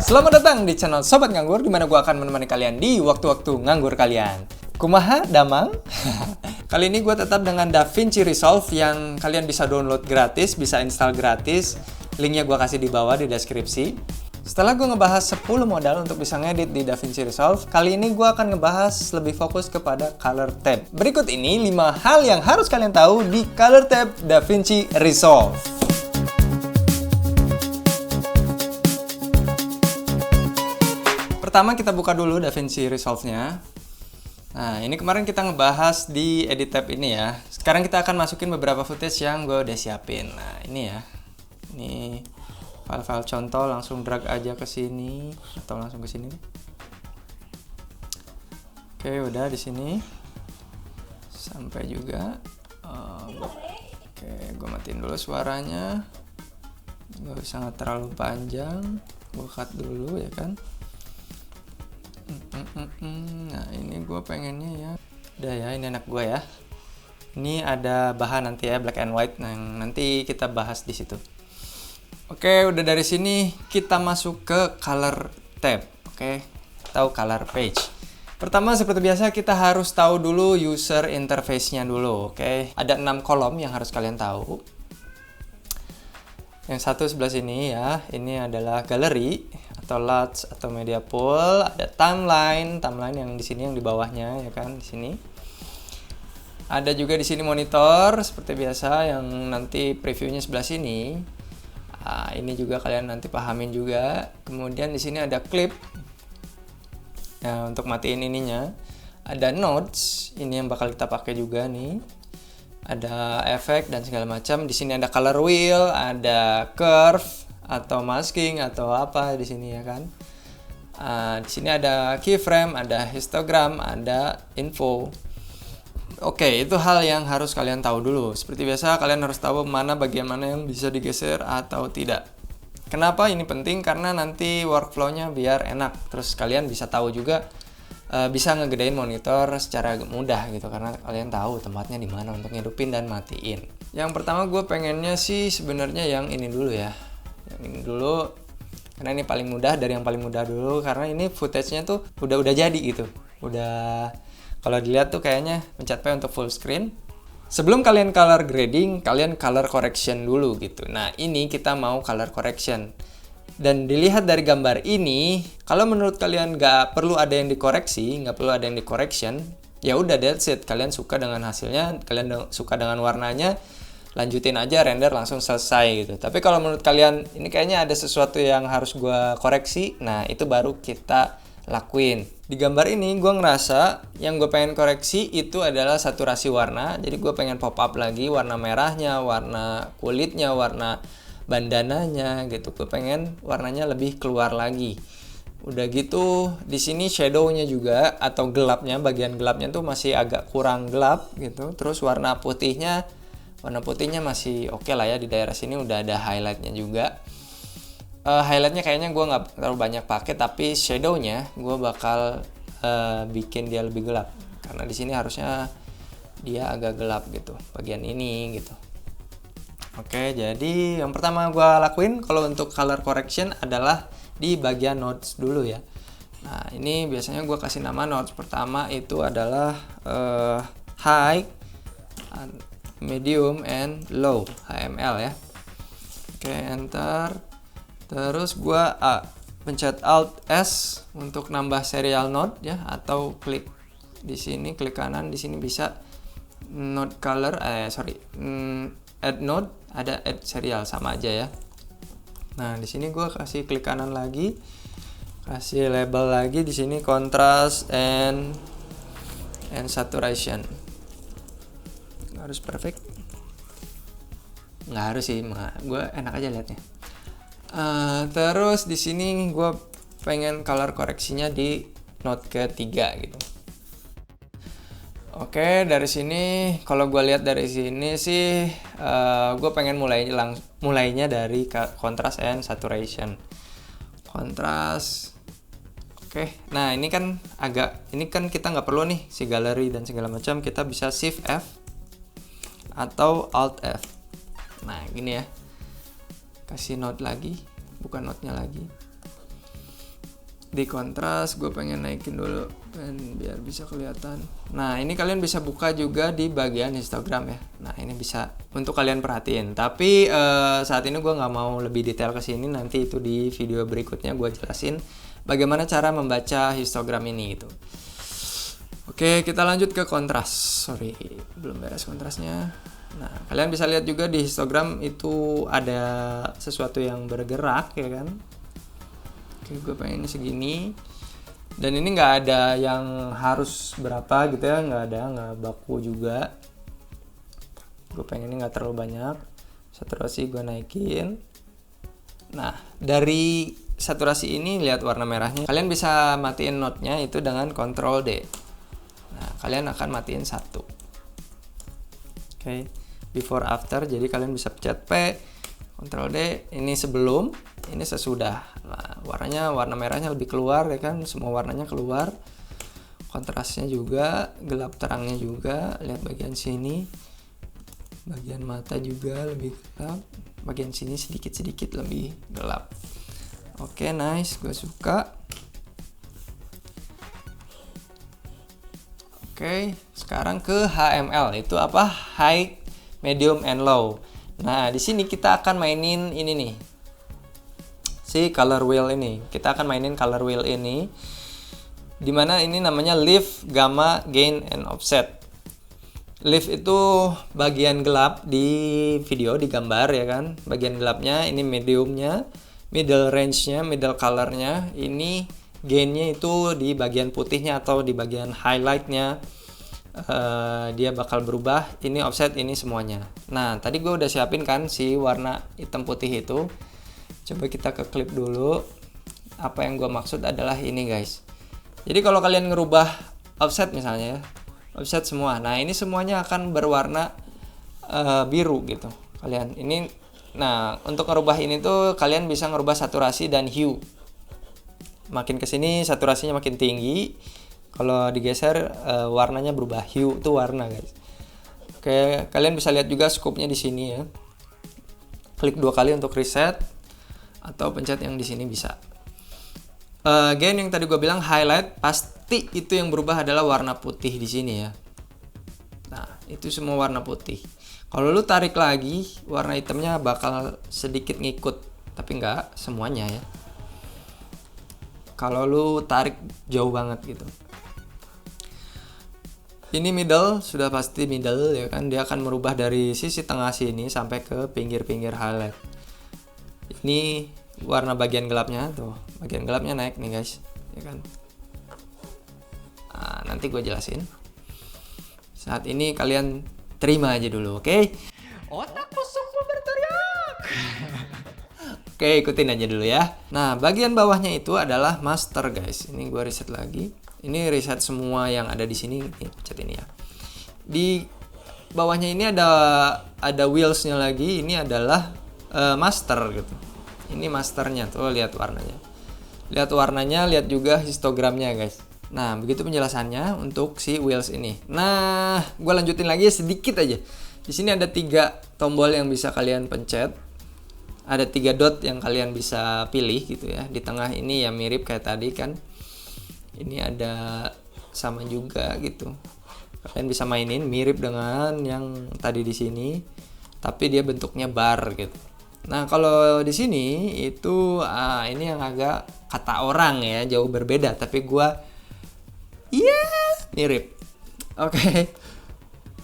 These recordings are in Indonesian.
Selamat datang di channel Sobat Nganggur, di mana gue akan menemani kalian di waktu-waktu nganggur kalian. Kumaha, damang? Kali ini gue tetap dengan DaVinci Resolve yang kalian bisa download gratis, bisa install gratis. Linknya gue kasih di bawah di deskripsi. Setelah gue ngebahas 10 modal untuk bisa ngedit di DaVinci Resolve, kali ini gue akan ngebahas lebih fokus kepada Color Tab. Berikut ini 5 hal yang harus kalian tahu di Color Tab DaVinci Resolve. Pertama kita buka dulu DaVinci Resolve-nya. Nah, ini kemarin kita ngebahas di Edit Tab ini ya. Sekarang kita akan masukin beberapa footage yang gue udah siapin. Nah, ini ya. Ini file-file contoh, langsung drag aja ke sini atau langsung ke sini. Oke, udah di sini. Sampai juga. Oke, gue matiin dulu suaranya. Gak usah terlalu panjang. Gue cut dulu ya kan. Nah, ini gue pengennya ya. Udah ya, ini anak gue ya. Ini ada bahan nanti ya, black and white. Nah, nanti kita bahas di situ. Oke, udah dari sini kita masuk ke color tab. Oke, tahu color page. Pertama seperti biasa kita harus tahu dulu user interface-nya dulu. Oke, ada 6 kolom yang harus kalian tahu. Yang satu sebelah sini ya, ini adalah galeri atau LUTs atau media pool, ada timeline yang di sini yang di bawahnya ya kan, di sini. Ada juga di sini monitor seperti biasa yang nanti previewnya sebelah sini. Ini juga kalian nanti pahamin juga. Kemudian di sini ada clip. Nah, untuk matiin ininya. Ada nodes, ini yang bakal kita pakai juga nih. Ada efek dan segala macam. Di sini ada color wheel, ada curve atau masking atau apa di sini ya kan. Di sini ada keyframe, ada histogram, ada info. Oke, itu hal yang harus kalian tahu dulu. Seperti biasa kalian harus tahu bagian mana yang bisa digeser atau tidak. Kenapa ini penting? Karena nanti workflow-nya biar enak. Terus kalian bisa tahu juga, bisa ngegedein monitor secara mudah gitu, karena kalian tahu tempatnya di mana untuk ngidupin dan matiin. Yang pertama gue pengennya sih sebenarnya yang ini dulu ya. Yang ini dulu karena ini paling mudah, dari yang paling mudah dulu karena ini footage-nya tuh udah jadi gitu. Udah, kalau dilihat tuh kayaknya pencet P untuk full screen. Sebelum kalian color grading, kalian color correction dulu gitu. Nah, ini kita mau color correction. Dan dilihat dari gambar ini, kalau menurut kalian nggak perlu ada yang dikoreksi, nggak perlu ada yang di-correction, ya udah that's it. Kalian suka dengan hasilnya, kalian suka dengan warnanya, lanjutin aja render langsung selesai gitu. Tapi kalau menurut kalian ini kayaknya ada sesuatu yang harus gue koreksi, nah itu baru kita lakuin. Di gambar ini gue ngerasa yang gue pengen koreksi itu adalah saturasi warna. Jadi gue pengen pop up lagi warna merahnya, warna kulitnya, warna bandananya gitu. Gue pengen warnanya lebih keluar lagi. Udah gitu di sini shadownya juga atau gelapnya, bagian gelapnya tuh masih agak kurang gelap gitu. Terus warna putihnya masih oke lah ya, di daerah sini udah ada highlightnya juga. Highlightnya kayaknya gue nggak terlalu banyak pakai, tapi shadownya gue bakal bikin dia lebih gelap karena di sini harusnya dia agak gelap gitu bagian ini gitu. Oke, jadi yang pertama gue lakuin kalau untuk color correction adalah di bagian nodes dulu ya. Nah, ini biasanya gue kasih nama nodes pertama itu adalah high, medium, and low, HML ya. Oke, enter. Terus gue pencet Alt S untuk nambah serial node ya, atau klik di sini, klik kanan di sini bisa node color, add node, ada add serial, sama aja ya. Nah, di sini gue kasih klik kanan lagi, kasih label lagi di sini contrast and saturation. Nggak harus perfect, nggak harus sih, gue enak aja liatnya. Terus di sini gue pengen color koreksinya di node ketiga gitu. Oke, dari sini kalau gue lihat dari sini sih gue pengen mulainya dari contrast and saturation. Contrast. Oke, nah ini kan kita nggak perlu nih si galeri dan segala macam, kita bisa Shift F atau Alt F. Nah, gini ya. Kasih node lagi, bukan node-nya lagi. Di kontras gue pengen naikin dulu dan biar bisa kelihatan. Nah ini kalian bisa buka juga di bagian histogram ya. Nah ini bisa untuk kalian perhatiin. Tapi saat ini gue nggak mau lebih detail ke sini. Nanti itu di video berikutnya gue jelasin bagaimana cara membaca histogram ini gitu. Oke, kita lanjut ke kontras. Sorry, belum beres kontrasnya. Nah kalian bisa lihat juga di histogram itu ada sesuatu yang bergerak ya kan. Oke, gue pengen segini. Dan ini nggak ada yang harus berapa gitu ya, nggak baku juga. Gue pengen ini nggak terlalu banyak. Saturasi gue naikin. Nah, dari saturasi ini lihat warna merahnya. Kalian bisa matiin node-nya itu dengan Ctrl D. Nah, kalian akan matiin satu. Oke, before after. Jadi kalian bisa pencet P, Ctrl D. Ini sebelum, ini sesudah. Nah, warna merahnya lebih keluar ya kan, semua warnanya keluar. Kontrasnya juga, gelap terangnya juga. Lihat bagian sini, bagian mata juga lebih gelap, bagian sini sedikit lebih gelap. Oke, nice, gue suka. Oke, sekarang ke HML. Itu apa? High, medium, and low. Nah, di sini kita akan mainin ini nih, si color wheel ini. Kita akan mainin color wheel ini, dimana ini namanya lift, gamma, gain, and offset. Lift itu bagian gelap di video, di gambar ya kan. Bagian gelapnya, ini mediumnya, middle range-nya, middle color-nya. Ini gain-nya itu di bagian putihnya atau di bagian highlight-nya. Dia bakal berubah. Ini offset, ini semuanya. Nah, tadi gue udah siapin kan si warna hitam putih itu. Coba kita ke klip dulu. Apa yang gue maksud adalah ini guys. Jadi kalau kalian ngerubah offset misalnya ya, offset semua. Nah ini semuanya akan berwarna biru gitu. Kalian ini, nah untuk ngerubah ini tuh kalian bisa ngerubah saturasi dan hue. Makin kesini saturasinya makin tinggi. Kalau digeser warnanya berubah, hue itu warna guys. Oke, kalian bisa lihat juga scope-nya di sini ya. Klik 2 kali untuk reset. Atau pencet yang di sini bisa. Gain yang tadi gue bilang highlight, pasti itu yang berubah adalah warna putih di sini ya. Nah, itu semua warna putih. Kalau lu tarik lagi, warna hitamnya bakal sedikit ngikut, tapi enggak semuanya ya. Kalau lu tarik jauh banget gitu. Ini middle, sudah pasti middle ya kan. Dia akan merubah dari sisi tengah sini sampai ke pinggir-pinggir highlight. Ini warna bagian gelapnya tuh, bagian gelapnya naik nih guys ya kan. Nah, nanti gue jelasin. Saat ini kalian terima aja dulu, oke? Otakku sungguh berteriak. Oke, ikutin aja dulu ya. Nah, bagian bawahnya itu adalah master guys. Ini gue reset lagi. Ini reset semua yang ada di sini. Nih, pencet ini ya. Di bawahnya ini ada wheelsnya lagi. Ini adalah master gitu. Ini masternya tuh, lihat warnanya. Lihat warnanya, lihat juga histogramnya guys. Nah, begitu penjelasannya untuk si wheels ini. Nah, gue lanjutin lagi sedikit aja. Di sini ada 3 tombol yang bisa kalian pencet. Ada 3 dot yang kalian bisa pilih gitu ya. Di tengah ini ya mirip kayak tadi kan. Ini ada sama juga gitu. Kalian bisa mainin mirip dengan yang tadi di sini, tapi dia bentuknya bar gitu. Nah, kalau di sini itu ini yang agak kata orang ya, jauh berbeda, tapi gua mirip. Oke.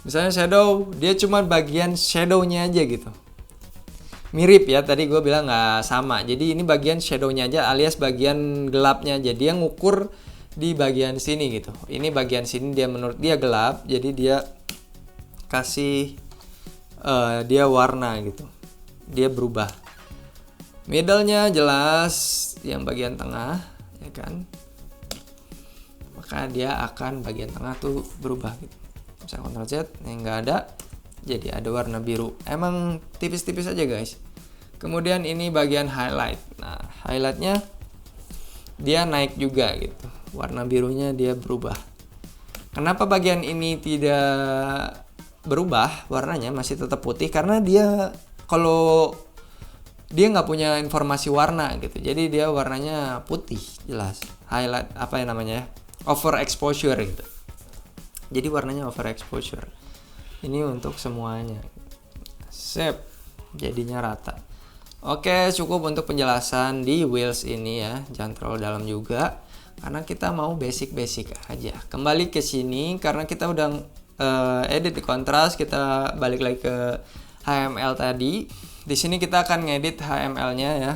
Misalnya shadow, dia cuma bagian shadownya aja gitu. Mirip ya, tadi gue bilang nggak sama. Jadi ini bagian shadownya aja alias bagian gelapnya aja. Dia ngukur di bagian sini gitu. Ini bagian sini dia menurut dia gelap, jadi dia kasih dia warna gitu. Dia berubah. Middle-nya jelas yang bagian tengah, ya kan? Maka dia akan bagian tengah tuh berubah gitu. Saya Ctrl Z, yang nggak ada, jadi ada warna biru. Emang tipis-tipis aja guys. Kemudian ini bagian highlight. Nah, highlightnya dia naik juga gitu. Warna birunya dia berubah. Kenapa bagian ini tidak berubah warnanya, masih tetap putih? Karena dia kalau dia nggak punya informasi warna gitu, jadi dia warnanya putih jelas, highlight apa ya namanya, overexposure gitu, jadi warnanya overexposure. Ini untuk semuanya. Sip, jadinya rata. Oke, cukup untuk penjelasan di wheels ini ya, jangan terlalu dalam juga karena kita mau basic-basic aja. Kembali ke sini karena kita udah edit di kontras, kita balik lagi ke HTML tadi. Di sini kita akan ngedit HTML-nya ya.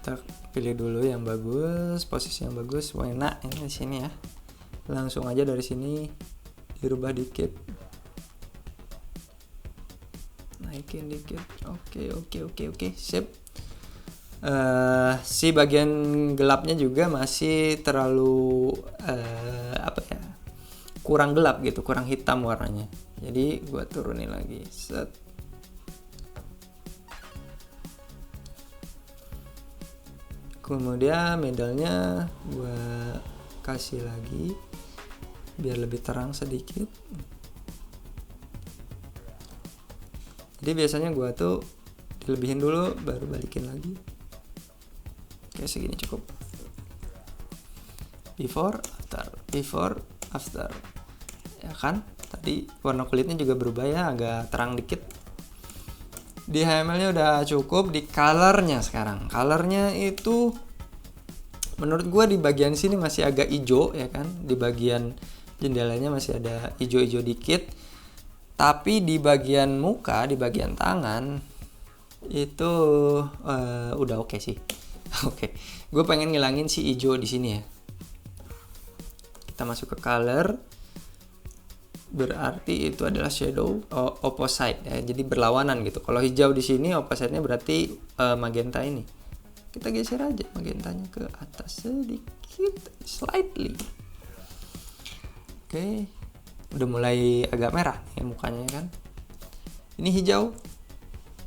Kita pilih dulu yang bagus, posisi yang bagus, enak ini di sini ya. Langsung aja dari sini dirubah dikit. Naikin dikit. Oke, sip. Si bagian gelapnya juga masih terlalu kurang gelap gitu, kurang hitam warnanya. Jadi gua turunin lagi. Set. Kemudian middle-nya gua kasih lagi biar lebih terang sedikit. Jadi biasanya gua tuh dilebihin dulu baru balikin lagi. Oke, segini cukup. Before after. Ya kan? Tadi warna kulitnya juga berubah ya, agak terang dikit. Di HTML-nya udah cukup, di color-nya sekarang. Color-nya itu menurut gua di bagian sini masih agak hijau ya kan? Di bagian jendelanya masih ada hijau-hijau dikit. Tapi di bagian muka, di bagian tangan itu udah oke sih. Oke, gue pengen ngilangin si hijau di sini ya. Kita masuk ke color, berarti itu adalah shadow opposite ya, jadi berlawanan gitu. Kalau hijau di sini, opposite-nya berarti magenta ini. Kita geser aja magentanya ke atas sedikit, slightly. Oke. Udah mulai agak merah ya mukanya kan. Ini hijau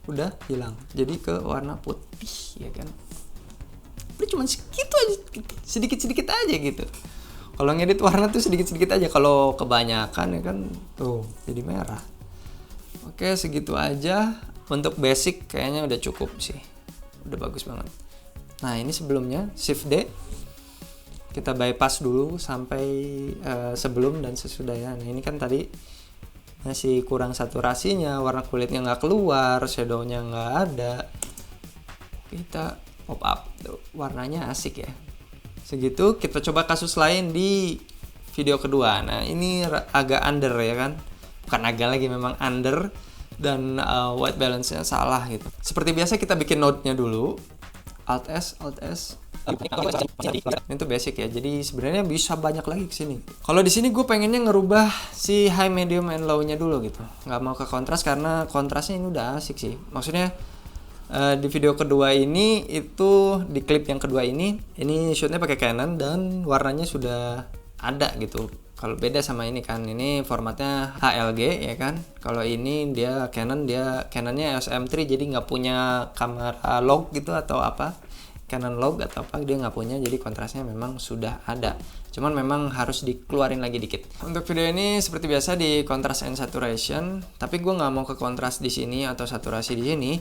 udah hilang, jadi ke warna putih ya kan. Udah cuma segitu aja, sedikit-sedikit aja gitu. Kalau ngedit warna tuh sedikit-sedikit aja, kalau kebanyakan ya kan tuh jadi merah. Oke, segitu aja untuk basic, kayaknya udah cukup sih, udah bagus banget. Nah ini sebelumnya Shift D, kita bypass dulu sampai sebelum dan sesudahnya. Nah ini kan tadi masih kurang saturasinya, warna kulitnya nggak keluar, shadownya nggak ada. Kita pop up tuh, warnanya asik ya. Segitu. Kita coba kasus lain di video kedua. Nah ini agak under ya kan, bukan agak lagi, memang under, dan white balance-nya salah gitu. Seperti biasa kita bikin node-nya dulu, Alt S. Itu basic ya. Jadi sebenarnya bisa banyak lagi kesini. Kalau di sini gue pengennya ngerubah si high, medium, and low-nya dulu gitu. Nggak mau ke kontras karena kontrasnya ini udah asik sih. Maksudnya di video kedua ini itu di klip yang kedua ini shootnya pakai Canon dan warnanya sudah ada gitu. Kalau beda sama ini kan, ini formatnya HLG ya kan. Kalau ini dia Canonnya SM3, jadi nggak punya kamera log gitu atau apa, Canon log atau apa, dia nggak punya, jadi kontrasnya memang sudah ada, cuman memang harus dikeluarin lagi dikit. Untuk video ini seperti biasa di contrast and saturation, tapi gue nggak mau ke kontras di sini atau saturasi di sini.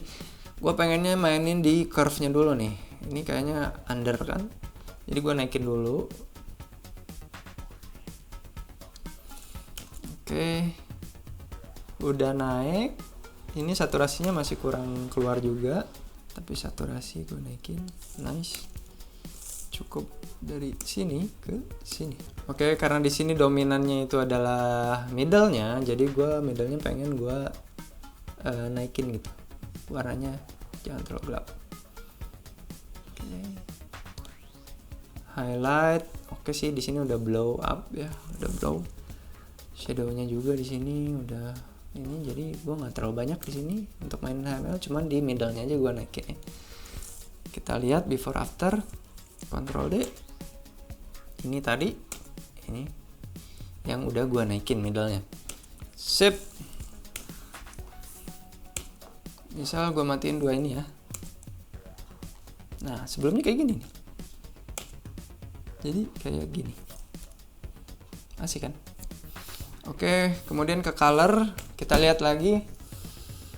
Gue pengennya mainin di curve-nya dulu nih. Ini kayaknya under kan, jadi gue naikin dulu. Oke, udah naik. Ini saturasinya masih kurang keluar juga, tapi saturasi gue naikin. Nice, cukup dari sini ke sini. Oke, karena di sini dominannya itu adalah middle-nya, jadi gue middle-nya pengen gue naikin gitu, warnanya jangan terlalu gelap. Oke. Highlight, oke sih di sini udah blow up ya, udah blow. Shadownya juga di sini udah ini, jadi gue nggak terlalu banyak di sini untuk main HTML, cuman di middle-nya aja gue naikin ya. Kita lihat before after, Ctrl D. Ini tadi, ini yang udah gue naikin middle-nya. Sip. Misal gue matiin dua ini ya. Nah sebelumnya kayak gini nih. Jadi kayak gini. Asik kan? Oke, kemudian ke color, kita lihat lagi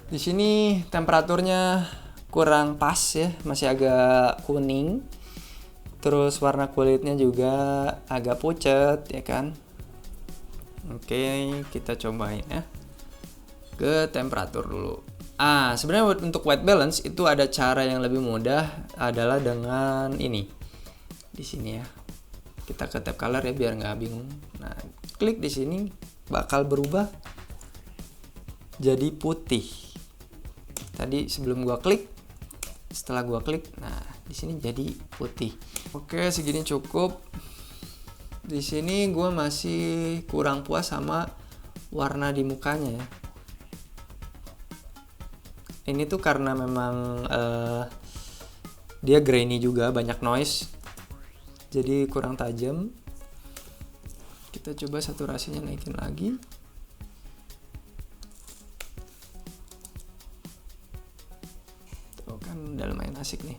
Di sini temperaturnya kurang pas ya, masih agak kuning. Terus warna kulitnya juga agak pucat ya kan. Oke, kita cobain ya. Ke temperatur dulu. Sebenarnya untuk white balance itu ada cara yang lebih mudah, adalah dengan ini. Di sini ya. Kita ke tab color ya biar nggak bingung. Nah, klik di sini bakal berubah jadi putih. Tadi sebelum gua klik, setelah gua klik, nah di sini jadi putih. Oke, segini cukup. Di sini gua masih kurang puas sama warna di mukanya ya. Ini tuh karena memang dia grainy juga, banyak noise, jadi kurang tajam. Kita coba saturasinya naikin lagi. Tuh kan udah lumayan asik nih.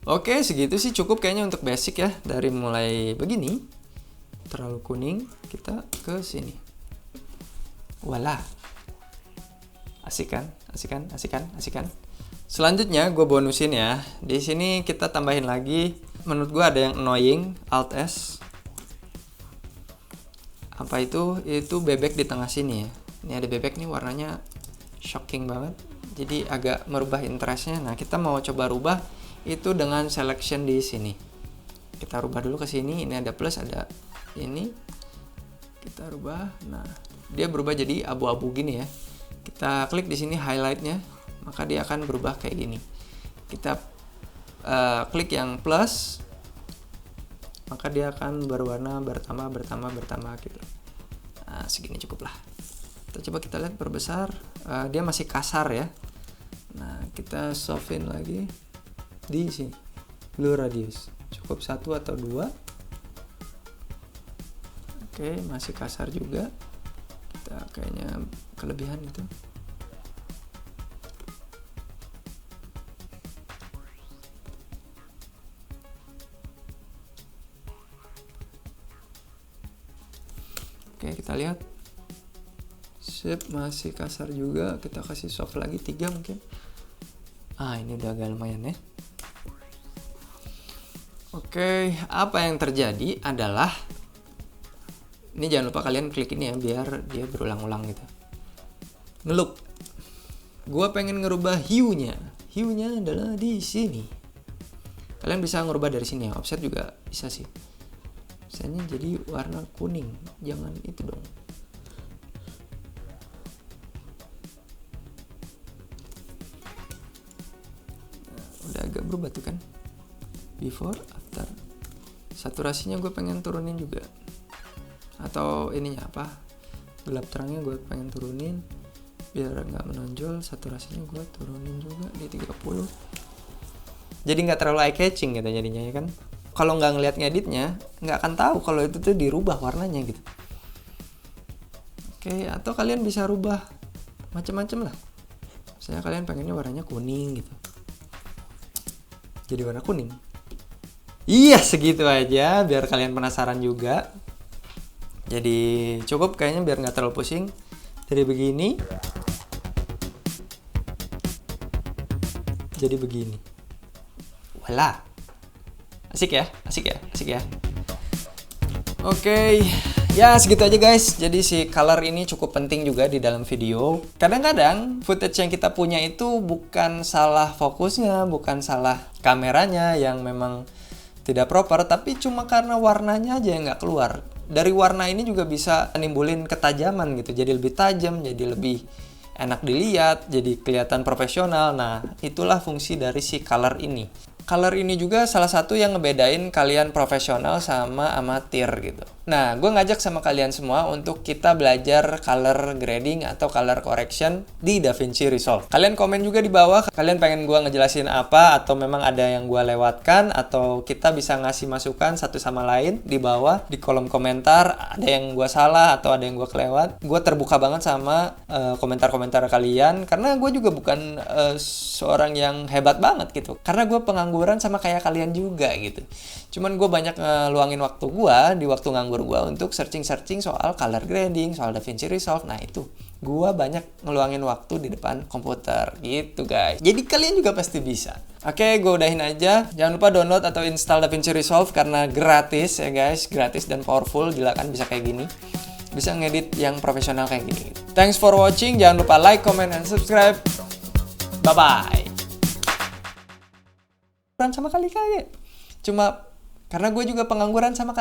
Oke, segitu sih cukup kayaknya untuk basic ya. Dari mulai begini, terlalu kuning, kita ke sini. Walah. Asik kan? Selanjutnya gue bonusin ya. Di sini kita tambahin lagi. Menurut gue ada yang annoying, Alt S. Apa itu? Itu bebek di tengah sini ya. Ini ada bebek nih, warnanya shocking banget. Jadi agak merubah interestnya. Nah, kita mau coba rubah itu dengan selection di sini. Kita rubah dulu ke sini. Ini ada plus, ada ini. Kita rubah. Nah, dia berubah jadi abu-abu gini ya. Kita klik di sini highlightnya, maka dia akan berubah kayak gini. Kita klik yang plus, maka dia akan berwarna bertambah gitu. Nah, segini cukup lah. Kita lihat perbesar, dia masih kasar ya. Nah, kita soften lagi di sini, blue radius cukup 1 atau 2. Oke, masih kasar juga. Kita kayaknya kelebihan itu. Oke, kita lihat. Sip, masih kasar juga. Kita kasih soft lagi 3 mungkin. Ini udah agak lumayan ya. Oke, apa yang terjadi adalah ini, jangan lupa kalian klik ini ya biar dia berulang-ulang gitu. Ngeloop. Gua pengen ngerubah hue-nya. Hue-nya adalah di sini. Kalian bisa ngerubah dari sini ya. Offset juga bisa sih. Misalnya jadi warna kuning. Jangan itu dong. Nah, udah agak berubah tuh kan. Before, after. Saturasinya gue pengen turunin juga. Atau ininya apa, gelap terangnya gue pengen turunin biar nggak menonjol. Saturasinya gue turunin juga di 30, jadi nggak terlalu eye catching gitu jadinya ya kan. Kalau nggak ngeliat ngeditnya nggak akan tahu kalau itu tuh dirubah warnanya gitu. Oke, atau kalian bisa rubah macam-macam lah. Misalnya kalian pengennya warnanya kuning gitu, jadi warna kuning. Iya, segitu aja biar kalian penasaran juga. Jadi cukup kayaknya biar nggak terlalu pusing. Dari begini jadi begini. Walah, asik ya. Oke, ya segitu aja guys. Jadi si color ini cukup penting juga di dalam video. Kadang-kadang footage yang kita punya itu bukan salah fokusnya, bukan salah kameranya yang memang tidak proper, tapi cuma karena warnanya aja yang nggak keluar. Dari warna ini juga bisa nimbulin ketajaman gitu, jadi lebih tajam, jadi lebih enak dilihat, jadi kelihatan profesional. Nah, itulah fungsi dari si color ini. Color ini juga salah satu yang ngebedain kalian profesional sama amatir gitu. Nah, gue ngajak sama kalian semua untuk kita belajar color grading atau color correction di DaVinci Resolve. Kalian komen juga di bawah, kalian pengen gue ngejelasin apa, atau memang ada yang gue lewatkan, atau kita bisa ngasih masukan satu sama lain di bawah, di kolom komentar. Ada yang gue salah atau ada yang gue kelewat. Gue terbuka banget sama komentar-komentar kalian, karena gue juga bukan seorang yang hebat banget gitu. Karena gue pengangguran sama kayak kalian juga gitu. Cuman gue banyak ngeluangin waktu gue di waktu nganggur subscriber gue untuk searching soal color grading, soal DaVinci Resolve. Nah itu, gue banyak ngeluangin waktu di depan komputer gitu guys. Jadi kalian juga pasti bisa. Oke, gue udahin aja. Jangan lupa download atau install DaVinci Resolve karena gratis ya guys, gratis dan powerful. Gila kan bisa kayak gini, bisa ngedit yang profesional kayak gini. Thanks for watching. Jangan lupa like, comment, and subscribe. Bye bye. Sama kali cuma karena gue juga pengangguran sama